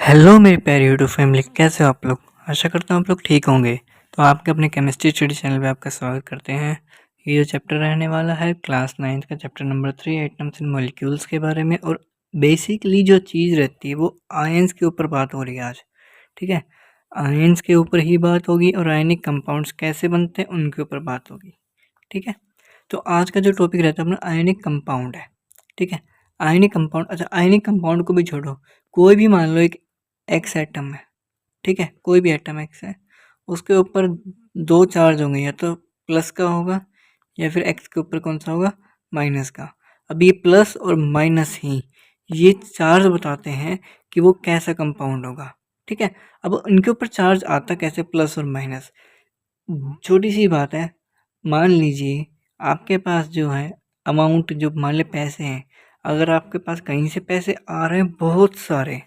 Hello मेरी प्यारी YouTube family, कैसे हो आप लोग। आशा करता हूँ आप लोग ठीक होंगे। तो आपके अपने केमिस्ट्री स्टडी चैनल पे आपका स्वागत करते हैं। ये जो चैप्टर रहने वाला है क्लास 9th का chapter number 3 atoms and molecules के बारे में। और बेसिकली जो चीज़ रहती है वो आयंस के ऊपर बात हो रही है आज। ठीक है, आयंस के ऊपर ही बात होगी और आयनिक कंपाउंड्स कैसे बनते हैं उनके ऊपर बात होगी। ठीक है, तो आज का जो टॉपिक रहता है अपना आयनिक कंपाउंड है। ठीक है, आयनिक कंपाउंड। अच्छा, आयनिक कंपाउंड को भी छोड़ो, कोई भी मान लो एक एक्स एटम है। ठीक है, कोई भी एटम एक्स है, उसके ऊपर दो चार्ज होंगे, या तो प्लस का होगा या फिर एक्स के ऊपर कौन सा होगा, माइनस का। अब ये प्लस और माइनस ही ये चार्ज बताते हैं कि वो कैसा कंपाउंड होगा। ठीक है, अब इनके ऊपर चार्ज आता कैसे, प्लस और माइनस। छोटी सी बात है, मान लीजिए आपके पास जो है अमाउंट, जो मान ले पैसे हैं, अगर आपके पास कहीं से पैसे आ रहे हैं बहुत सारे,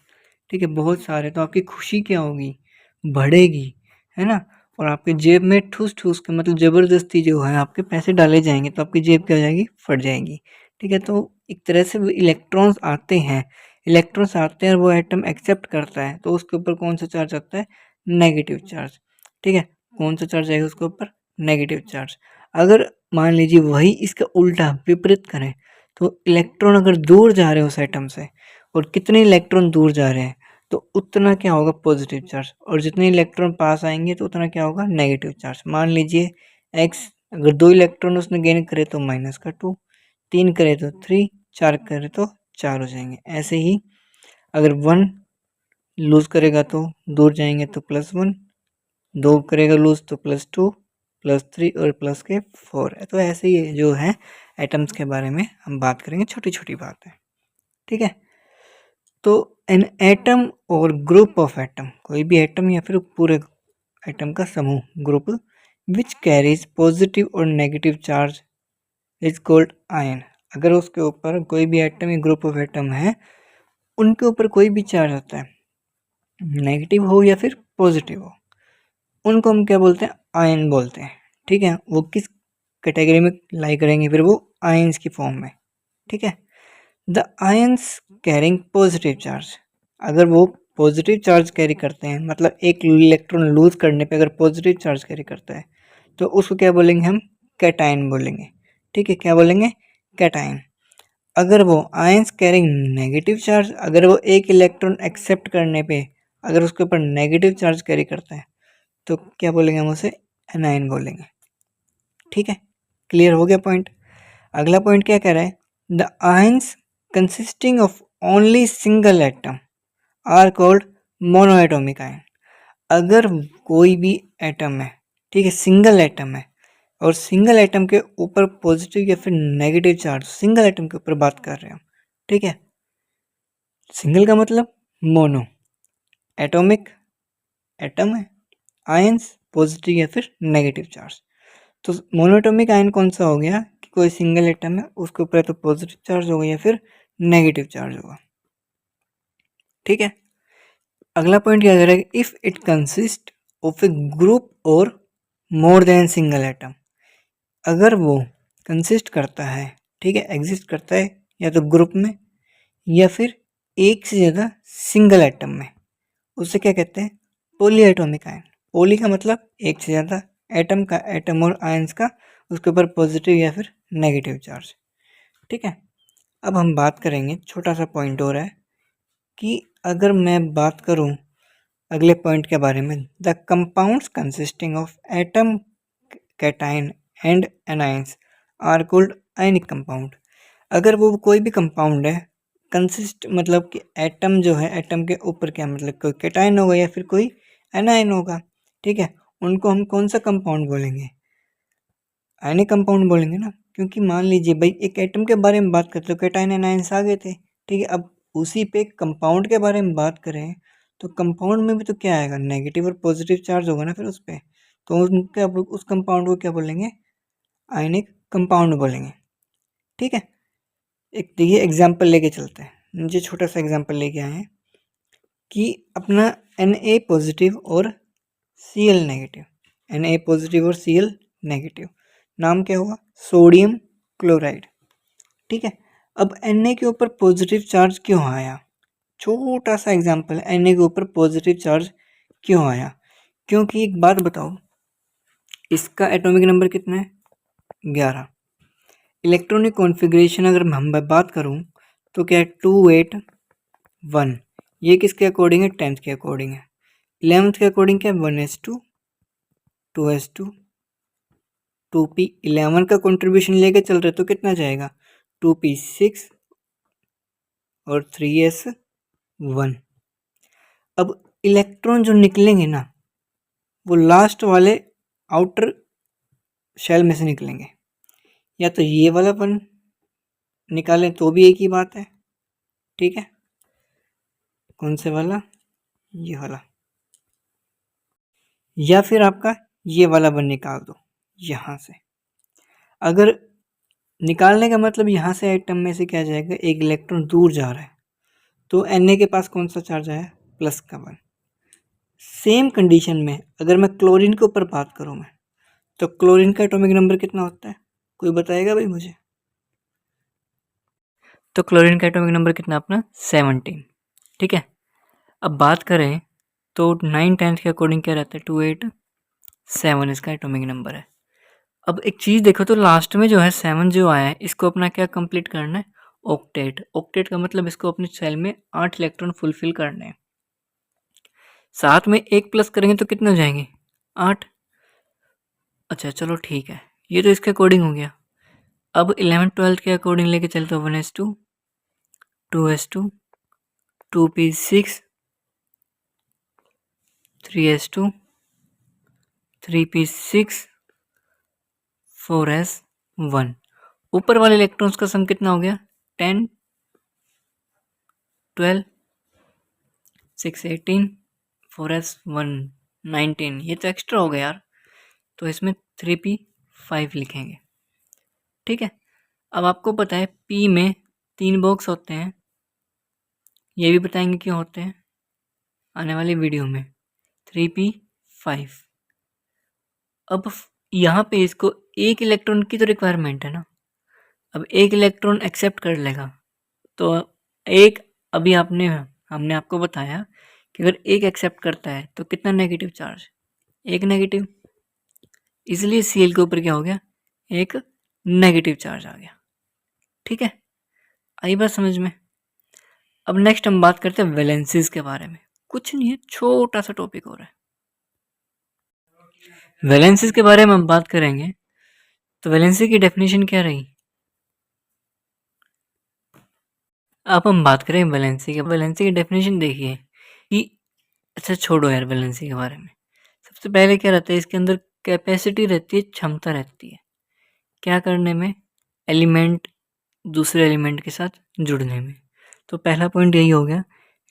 ठीक है बहुत सारे, तो आपकी खुशी क्या होगी, बढ़ेगी, है ना। और आपके जेब में ठूस ठूस के, मतलब ज़बरदस्ती जो है आपके पैसे डाले जाएंगे तो आपकी जेब क्या हो जाएगी, फट जाएगी। ठीक है, तो एक तरह से वो इलेक्ट्रॉन्स आते हैं, इलेक्ट्रॉन्स आते हैं और वो एटम एक्सेप्ट करता है, तो उसके ऊपर कौन सा चार्ज आता है, नेगेटिव चार्ज। ठीक है, कौन सा चार्ज आएगा उसके ऊपर, नेगेटिव चार्ज। अगर मान लीजिए वही इसका उल्टा विपरीत करें, तो इलेक्ट्रॉन अगर दूर जा रहे हैं उस एटम से, और कितने इलेक्ट्रॉन दूर जा रहे हैं, तो उतना क्या होगा, पॉजिटिव चार्ज। और जितने इलेक्ट्रॉन पास आएंगे तो उतना क्या होगा, नेगेटिव चार्ज। मान लीजिए एक्स, अगर 2 इलेक्ट्रॉन उसने गेन करे तो माइनस का 2, 3 करे तो 3, 4 करे तो 4 हो जाएंगे। ऐसे ही अगर 1 लूज करेगा तो दूर जाएंगे तो +1, 2 करेगा लूज तो +2, +3 और प्लस के 4 है। तो ऐसे ही जो है एटम्स के बारे में हम बात करेंगे, छोटी छोटी बात है। ठीक है, तो एन एटम और ग्रुप ऑफ एटम, कोई भी एटम या फिर पूरे एटम का समूह, ग्रुप, विच कैरीज पॉजिटिव और negative charge is called ion. अगर उसके ऊपर कोई भी एटम या ग्रुप ऑफ एटम है, उनके ऊपर कोई भी चार्ज होता है, नेगेटिव हो या फिर पॉजिटिव हो, उनको हम क्या बोलते हैं, आयन बोलते हैं। ठीक है, वो किस कैटेगरी में लाई करेंगे, फिर वो आयंस की फॉर्म में। ठीक है, the ions carrying positive charge, अगर वो पॉजिटिव चार्ज कैरी करते हैं, मतलब एक इलेक्ट्रॉन लूज करने पे अगर पॉजिटिव चार्ज कैरी करता है, तो उसको क्या बोलेंगे हम, कैटायन बोलेंगे। ठीक है, क्या बोलेंगे, कैटायन। अगर वो आयंस कैरिंग नेगेटिव चार्ज, अगर वो एक इलेक्ट्रॉन एक्सेप्ट करने पे अगर उसके ऊपर नेगेटिव चार्ज कैरी करता है, तो क्या बोलेंगे हम उसे, एनायन बोलेंगे। ठीक है, क्लियर हो गया पॉइंट। अगला पॉइंट क्या कह रहा है, the ions consisting of only single atom are called monoatomic ion. अगर कोई भी एटम है, ठीक है सिंगल एटम है, और सिंगल एटम के ऊपर पॉजिटिव या फिर नेगेटिव चार्ज, सिंगल एटम के ऊपर बात कर रहे हैं हम। ठीक है, सिंगल का मतलब मोनो, एटॉमिक एटम है, आयंस पॉजिटिव या फिर नेगेटिव चार्ज। तो मोनोएटॉमिक आयन कौन सा हो गया, कि कोई सिंगल एटम है उसके ऊपर तो पॉजिटिव चार्ज होगा या फिर नेगेटिव चार्ज होगा। ठीक है, अगला पॉइंट क्या कह रहा है, if it consist of A group और मोर देन सिंगल एटम। अगर वो कंसिस्ट करता है, ठीक है एग्जिस्ट करता है, या तो ग्रुप में या फिर एक से ज़्यादा सिंगल एटम में, उसे क्या कहते हैं, पॉली एटॉमिक आयन। पॉली का मतलब एक से ज़्यादा, एटम का, एटम और आयंस का, उसके ऊपर पॉजिटिव या फिर नेगेटिव चार्ज। ठीक है, अब हम बात करेंगे, छोटा सा पॉइंट हो रहा है कि अगर मैं बात करूं अगले पॉइंट के बारे में, the compounds consisting of atom, cation and anions are called ionic compound. अगर वो कोई भी कंपाउंड है, कंसिस्ट मतलब कि एटम जो है, एटम के ऊपर क्या मतलब, कोई कैटायन होगा या फिर कोई एनायन होगा। ठीक है, उनको हम कौन सा कंपाउंड बोलेंगे, आयनिक कंपाउंड बोलेंगे ना। क्योंकि मान लीजिए भाई एक एटम के बारे में बात करते हो, कैटायन एनायंस आ गए थे। ठीक है, अब उसी पे कंपाउंड के बारे में बात करें, तो कंपाउंड में भी तो क्या आएगा, नेगेटिव और पॉजिटिव चार्ज होगा ना फिर उस पर। तो उनके अब उस कंपाउंड को क्या बोलेंगे, आयनिक कंपाउंड बोलेंगे। ठीक है, एक देखिए एग्जाम्पल लेके चलते हैं, नीचे छोटा सा एग्जाम्पल लेके आए हैं कि अपना Na पॉजिटिव और Cl नेगेटिव, Na पॉजिटिव और Cl नेगेटिव, नाम क्या हुआ, सोडियम क्लोराइड। ठीक है, अब Na के ऊपर पॉजिटिव चार्ज क्यों आया, छोटा सा एग्जाम्पल है, Na के ऊपर पॉजिटिव चार्ज क्यों आया? क्योंकि एक बात बताओ, इसका एटॉमिक नंबर कितना है? 11। इलेक्ट्रॉनिक कॉन्फ़िगरेशन अगर हम बात करूँ तो क्या है? 281। ये किसके अकॉर्डिंग है? 10th के अकॉर्डिंग है। 11th के अकॉर्डिंग क्या है? 1s2, 2s2, 2p। 11 का कंट्रीब्यूशन लेके चल रहे तो कितना जाएगा? 2p6 और 3s1। अब इलेक्ट्रॉन जो निकलेंगे ना, वो लास्ट वाले आउटर शेल में से निकलेंगे, या तो ये वाला अपन निकालें तो भी एक ही बात है, ठीक है? कौन से वाला? ये वाला। या फिर आपका ये वाला वन निकाल दो यहाँ से। अगर निकालने का मतलब यहाँ से आइटम में से क्या जाएगा? एक इलेक्ट्रॉन दूर जा रहा है, तो Na के पास कौन सा चार्ज आया? प्लस का 1। सेम कंडीशन में अगर मैं क्लोरीन के ऊपर बात करूँ मैं, तो क्लोरीन का एटॉमिक नंबर कितना होता है? कोई बताएगा भाई मुझे? तो क्लोरीन का एटॉमिक नंबर कितना अपना? 17, ठीक है। अब बात करें तो 9/10 के अकॉर्डिंग क्या रहता है? 287 इसका एटॉमिक नंबर है। अब एक चीज़ देखो तो लास्ट में जो है 7 जो आया है, इसको अपना क्या कंप्लीट करना है? ऑक्टेट। ऑक्टेट का मतलब इसको अपने सेल में 8 इलेक्ट्रॉन फुलफिल करने हैं। साथ में एक प्लस करेंगे तो कितने हो जाएंगे? 8। अच्छा चलो ठीक है, ये तो इसके अकॉर्डिंग हो गया। अब 11th-12th के अकॉर्डिंग लेके चलते हो 1s2, 2s2, 2p6, 3s2, 3p6, 4s1। ऊपर वाले इलेक्ट्रॉन्स का सम कितना हो गया? 10, 12, 6 18, 4s1 19। ये तो एक्स्ट्रा हो गया यार, तो इसमें 3p5 लिखेंगे, ठीक है। अब आपको पता है p में 3 बॉक्स होते हैं, ये भी बताएंगे क्यों होते हैं आने वाली वीडियो में। 3p5। अब यहाँ पे इसको एक इलेक्ट्रॉन की तो रिक्वायरमेंट है ना। अब एक इलेक्ट्रॉन एक्सेप्ट कर लेगा तो एक, अभी हमने आपको बताया कि अगर एक एक्सेप्ट करता है तो कितना नेगेटिव चार्ज? एक नेगेटिव। इसलिए Cl के ऊपर क्या हो गया? एक नेगेटिव चार्ज आ गया, ठीक है। आई बात समझ में? अब नेक्स्ट हम बात करते हैं वैलेंसीज के बारे में। कुछ नहीं है, छोटा सा टॉपिक हो रहा है। वैलेंसीज के बारे में हम बात करेंगे तो वैलेंसी की डेफिनेशन क्या रही? अब हम बात करें वैलेंसी की। वैलेंसी की डेफिनेशन देखिए कि, अच्छा छोड़ो यार वैलेंसी के बारे में। सबसे पहले क्या रहता है इसके अंदर? कैपेसिटी रहती है, क्षमता रहती है क्या करने में? एलिमेंट दूसरे एलिमेंट के साथ जुड़ने में। तो पहला पॉइंट यही हो गया,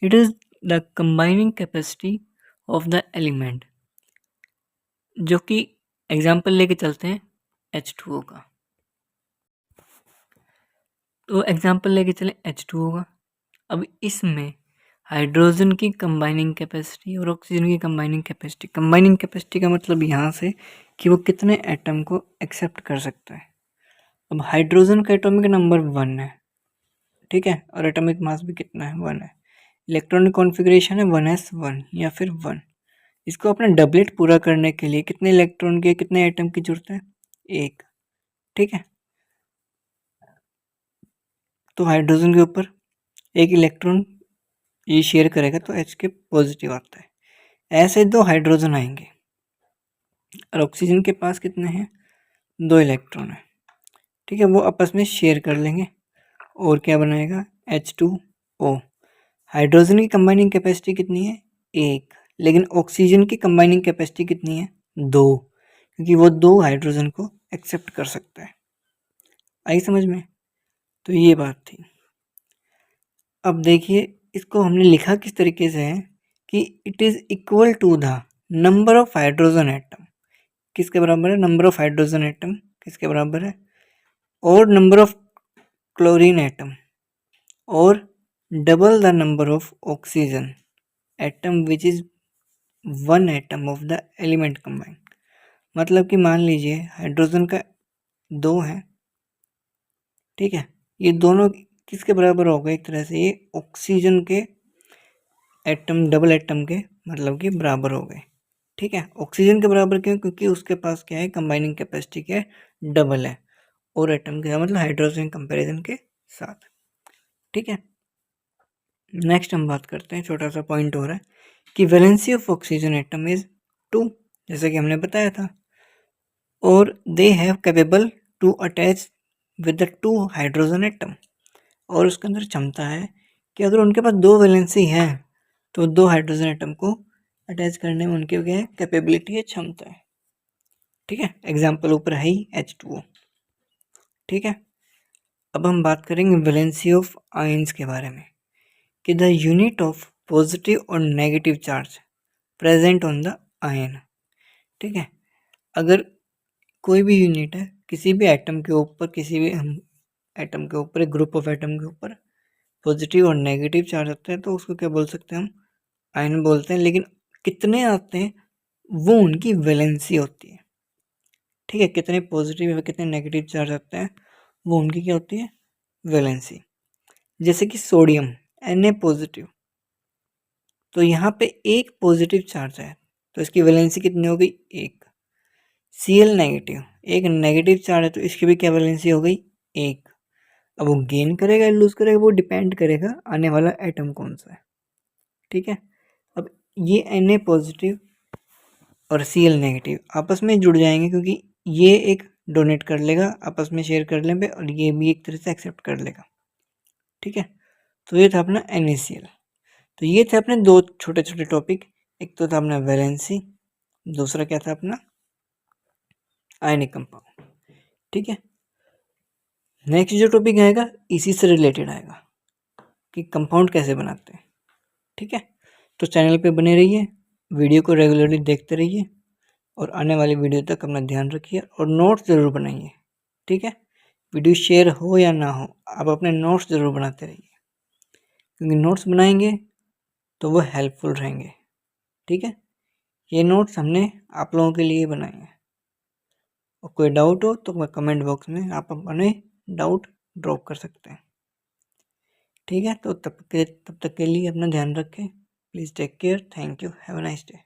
it is the combining capacity of the element. जो कि एग्जाम्पल लेके चलते हैं H2O का। तो एग्जाम्पल लेके चलें H2O का। अब इसमें हाइड्रोजन की कंबाइनिंग कैपेसिटी और ऑक्सीजन की कंबाइनिंग कैपेसिटी। कंबाइनिंग कैपेसिटी का मतलब यहाँ से कि वो कितने एटम को एक्सेप्ट कर सकता है। अब हाइड्रोजन का एटॉमिक नंबर 1 है, ठीक है, और एटॉमिक मास भी कितना है? 1 है। इलेक्ट्रॉनिक कॉन्फ़िगरेशन है 1s1 या फिर 1। इसको अपना डबलेट पूरा करने के लिए कितने इलेक्ट्रॉन के, कितने एटम की जरूरत है? 1, ठीक है। तो हाइड्रोजन के ऊपर एक इलेक्ट्रॉन ये शेयर करेगा तो H के पॉजिटिव आता है। ऐसे 2 हाइड्रोजन आएंगे और ऑक्सीजन के पास कितने हैं? 2 इलेक्ट्रॉन है, ठीक है। वो आपस में शेयर कर लेंगे और क्या बनाएगा? H2O। हाइड्रोजन की कंबाइनिंग कैपेसिटी कितनी है? 1। लेकिन ऑक्सीजन की कंबाइनिंग कैपेसिटी कितनी है? 2, क्योंकि वो 2 हाइड्रोजन को एक्सेप्ट कर सकता है। आई समझ में? तो ये बात थी। अब देखिए इसको हमने लिखा किस तरीके से है कि it is equal to the number of hydrogen atom. किसके बराबर है? नंबर ऑफ हाइड्रोजन एटम किसके बराबर है? और नंबर ऑफ क्लोरीन एटम और double the number of oxygen atom which is 1 atom of the element combine. मतलब कि मान लीजिए हाइड्रोजन का 2 है, ठीक है। ये दोनों किसके बराबर होगा? एक तरह से ये ऑक्सीजन के एटम डबल एटम के मतलब कि बराबर हो गए। ठीक है, ऑक्सीजन के बराबर क्यों? क्योंकि उसके पास क्या है, कंबाइनिंग कैपेसिटी क्या है, डबल है, और एटम का मतलब हाइड्रोजन कंपैरिजन के साथ। ठीक है, नेक्स्ट हम बात करते हैं, छोटा सा पॉइंट हो रहा है कि valency of oxygen atom is 2, जैसे कि हमने बताया था, और they have capable to attach with the 2 hydrogen atom, और उसके अंदर क्षमता है कि अगर उनके पास 2 वैलेंसी है तो 2 हाइड्रोजन एटम को अटैच करने में उनके क्या है, कैपेबिलिटी है, क्षमता है। ठीक है, एग्जाम्पल ऊपर है ही H2O। ठीक है, अब हम बात करेंगे वैलेंसी ऑफ आयंस के बारे में कि द यूनिट ऑफ पॉजिटिव और negative charge present on the ion. ठीक है, अगर कोई भी यूनिट है किसी भी एटम के ऊपर, किसी भी हम एटम के ऊपर, एक ग्रुप ऑफ एटम के ऊपर पॉजिटिव और नेगेटिव चार्ज होते हैं तो उसको क्या बोल सकते हैं हम, आयन बोलते हैं। लेकिन कितने आते हैं वो उनकी वैलेंसी होती है। ठीक है, कितने पॉजिटिव या कितने नेगेटिव चार्ज आते हैं वो उनकी क्या होती है, वैलेंसी। जैसे कि सोडियम Na पॉजिटिव, तो यहाँ पे एक पॉजिटिव चार्ज है तो इसकी वैलेंसी कितनी हो गई, 1। Cl नेगेटिव, एक नेगेटिव चार्ज है तो इसकी भी क्या वैलेंसी हो गई, 1। अब वो गेन करेगा या लूज करेगा वो डिपेंड करेगा आने वाला एटम कौन सा है। ठीक है, अब ये Na पॉजिटिव और Cl नेगेटिव आपस में जुड़ जाएंगे क्योंकि ये एक डोनेट कर लेगा, आपस में शेयर कर लेंगे, और ये भी एक तरह से एक्सेप्ट कर लेगा। ठीक है, तो ये था अपना NaCl। तो ये थे अपने 2 छोटे छोटे टॉपिक, एक तो था अपना वैलेंसी, दूसरा क्या था अपना आयनिक कंपाउंड। ठीक है, नेक्स्ट जो टॉपिक आएगा इसी से रिलेटेड आएगा कि कंपाउंड कैसे बनाते हैं। ठीक है, तो चैनल पे बने रहिए, वीडियो को रेगुलरली देखते रहिए, और आने वाली वीडियो तक अपना ध्यान रखिए और नोट्स ज़रूर बनाइए। ठीक है, वीडियो शेयर हो या ना हो आप अपने नोट्स ज़रूर बनाते रहिए, क्योंकि नोट्स बनाएंगे तो वो हेल्पफुल रहेंगे। ठीक है, ये नोट्स हमने आप लोगों के लिए बनाए हैं, और कोई डाउट हो तो कमेंट बॉक्स में आप अपने डाउट ड्रॉप कर सकते हैं। ठीक है, तो तब तक के लिए अपना ध्यान रखें। Please take care, thank you, have a nice day.